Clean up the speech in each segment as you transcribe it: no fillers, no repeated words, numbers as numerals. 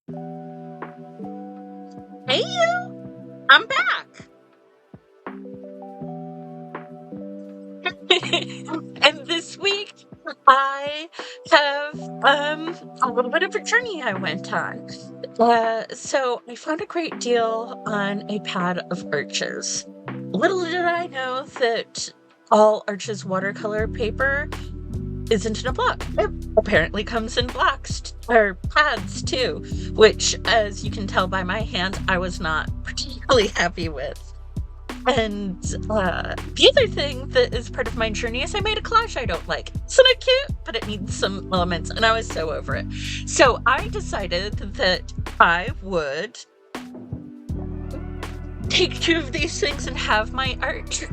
Hey, you! I'm back! And this week, I have a little bit of a journey I went on. So I found a great deal on a pad of arches. Little did I know that all Arches watercolor paper isn't in a block. It apparently comes in blocks or pads too, which, as you can tell by my hands, I was not particularly happy with. And the other thing that is part of my journey is I made a collage I don't like. Isn't it cute? But it needs some elements, and I was so over it. So I decided that I would take two of these things and have my art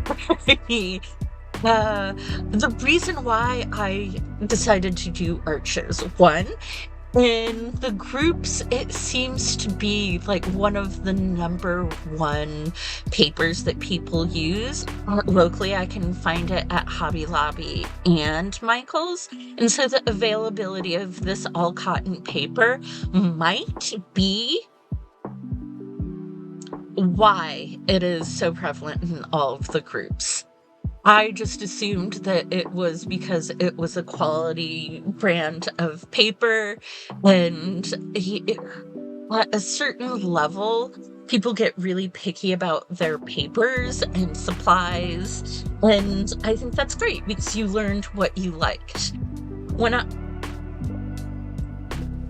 ready. The reason why I decided to do arches, one, in the groups, it seems to be like one of the number one papers that people use. Locally, I can find it at Hobby Lobby and Michael's. And so the availability of this all cotton paper might be why it is so prevalent in all of the groups. I just assumed that it was because it was a quality brand of paper, and at a certain level, people get really picky about their papers and supplies, and I think that's great because you learned what you liked. When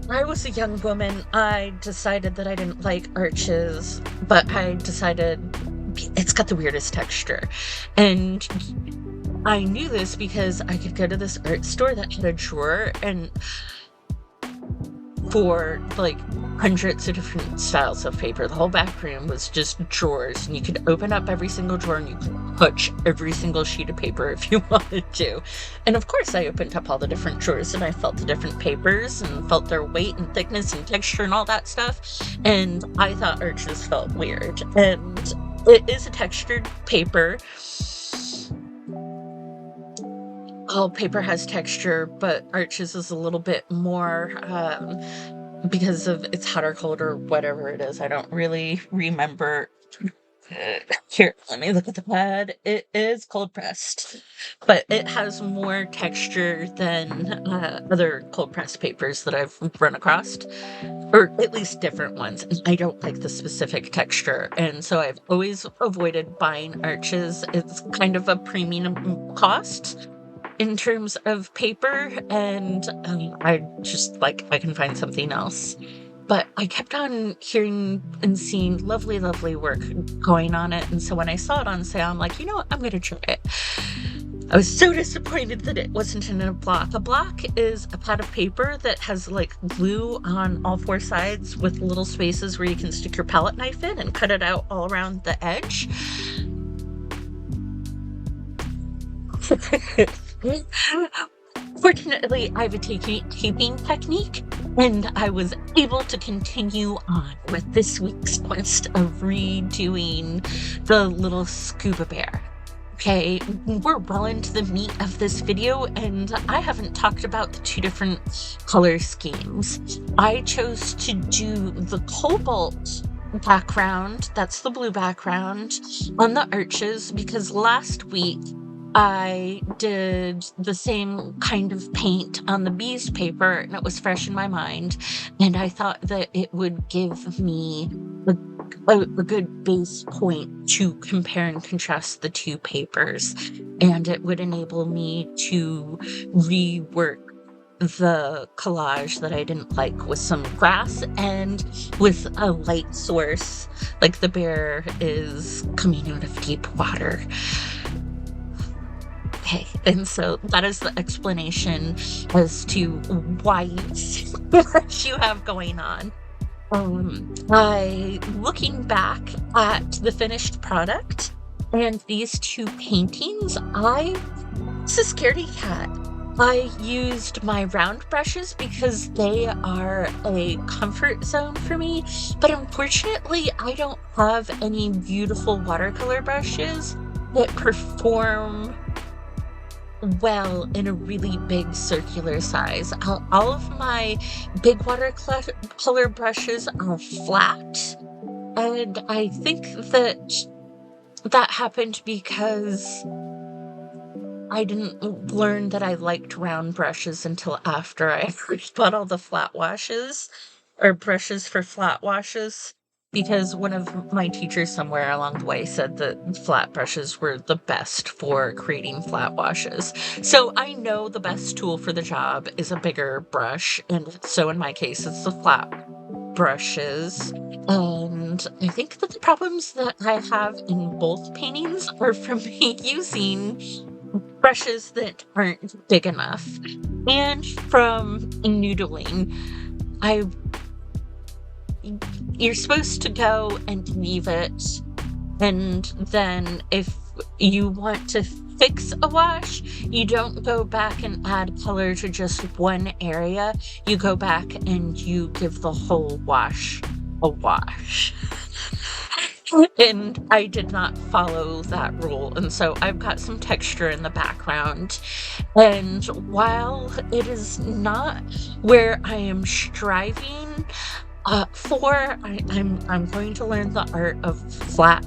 I was a young woman, I decided that I didn't like arches, but I decided it's got the weirdest texture. And I knew this because I could go to this art store that had a drawer and for like hundreds of different styles of paper. The whole back room was just drawers, and you could open up every single drawer and you could touch every single sheet of paper if you wanted to. And of course I opened up all the different drawers and I felt the different papers and felt their weight and thickness and texture and all that stuff. And I thought arches felt weird. And it is a textured paper. All paper has texture, but arches is a little bit more because of it's hot or cold or whatever it is. I don't really remember. Here, let me look at the pad. It is cold pressed, but it has more texture than other cold pressed papers that I've run across, or at least different ones. And I don't like the specific texture, and so I've always avoided buying arches. It's kind of a premium cost in terms of paper, and I just I can find something else. But I kept on hearing and seeing lovely, lovely work going on it. And so when I saw it on sale, I'm like, you know what? I'm going to try it. I was so disappointed that it wasn't in a block. A block is a pad of paper that has glue on all four sides with little spaces where you can stick your palette knife in and cut it out all around the edge. Fortunately, I have a taping technique, and I was able to continue on with this week's quest of redoing the little scuba bear. Okay, we're well into the meat of this video, and I haven't talked about the two different color schemes. I chose to do the cobalt background, that's the blue background, on the arches because last week I did the same kind of paint on the bees paper, and it was fresh in my mind, and I thought that it would give me a good base point to compare and contrast the two papers, and it would enable me to rework the collage that I didn't like with some grass and with a light source, like the bear is coming out of deep water. Okay, and so that is the explanation as to why what you have going on. Looking back at the finished product and these two paintings, it's a scaredy cat. I used my round brushes because they are a comfort zone for me, but unfortunately I don't have any beautiful watercolor brushes that perform well in a really big circular size. All of my big watercolor brushes are flat, and I think that happened because I didn't learn that I liked round brushes until after I bought all the flat washes or brushes for flat washes. Because one of my teachers somewhere along the way said that flat brushes were the best for creating flat washes. So I know the best tool for the job is a bigger brush. And so in my case, it's the flat brushes. And I think that the problems that I have in both paintings are from me using brushes that aren't big enough. And from noodling, I you're supposed to go and leave it, and then if you want to fix a wash, you don't go back and add color to just one area. You go back and you give the whole wash a wash. And I did not follow that rule, and so I've got some texture in the background. And while it is not where I am striving for, I'm going to learn the art of flat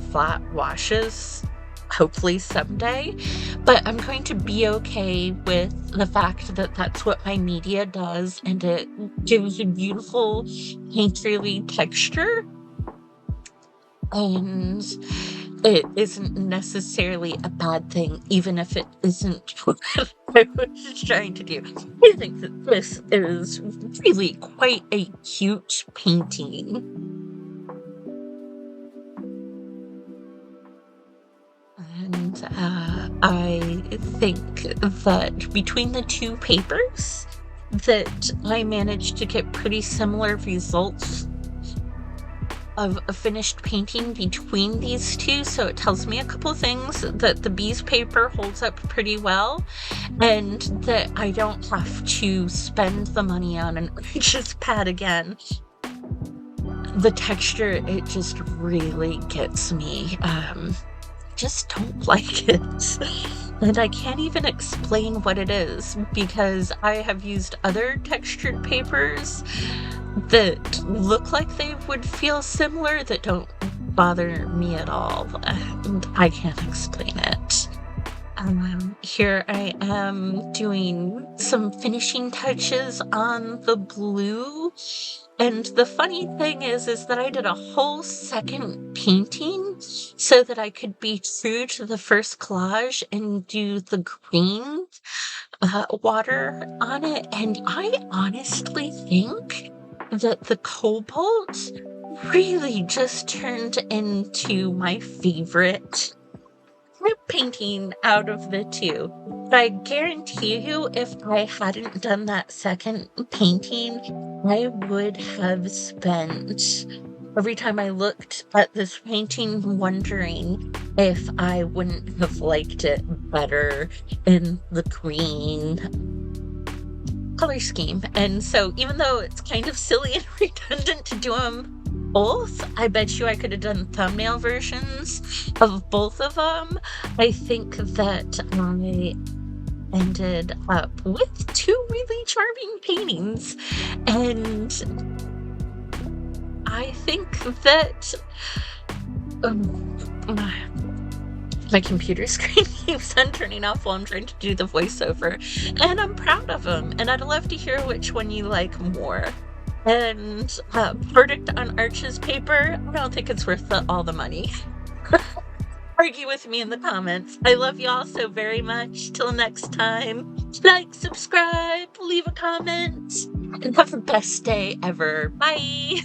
washes, hopefully someday. But I'm going to be okay with the fact that that's what my media does, and it gives a beautiful painterly texture. And it isn't necessarily a bad thing, even if it isn't what I was trying to do. I think that this is really quite a cute painting. And I think that between the two papers, that I managed to get pretty similar results of a finished painting between these two, so it tells me a couple things: that the bees paper holds up pretty well, and that I don't have to spend the money on an arches pad again. The texture, it just really gets me. Just don't like it. And I can't even explain what it is, because I have used other textured papers that look like they would feel similar, that don't bother me at all, and I can't explain it. Here I am doing some finishing touches on the blue, and the funny thing is that I did a whole second painting so that I could be true to the first collage and do the green water on it, and I honestly think that the cobalt really just turned into my favorite painting out of the two. But I guarantee you, if I hadn't done that second painting, I would have spent every time I looked at this painting wondering if I wouldn't have liked it better in the green color scheme. And so even though it's kind of silly and redundant to do them both, I bet you I could have done thumbnail versions of both of them. I think that I ended up with two really charming paintings, and I think that my computer screen keeps on turning off while I'm trying to do the voiceover, and I'm proud of them, and I'd love to hear which one you like more. And verdict on Arch's paper: I don't think it's worth all the money. Argue with me in the comments. I love y'all so very much. Till next time, like, subscribe, leave a comment, and have the best day ever. Bye!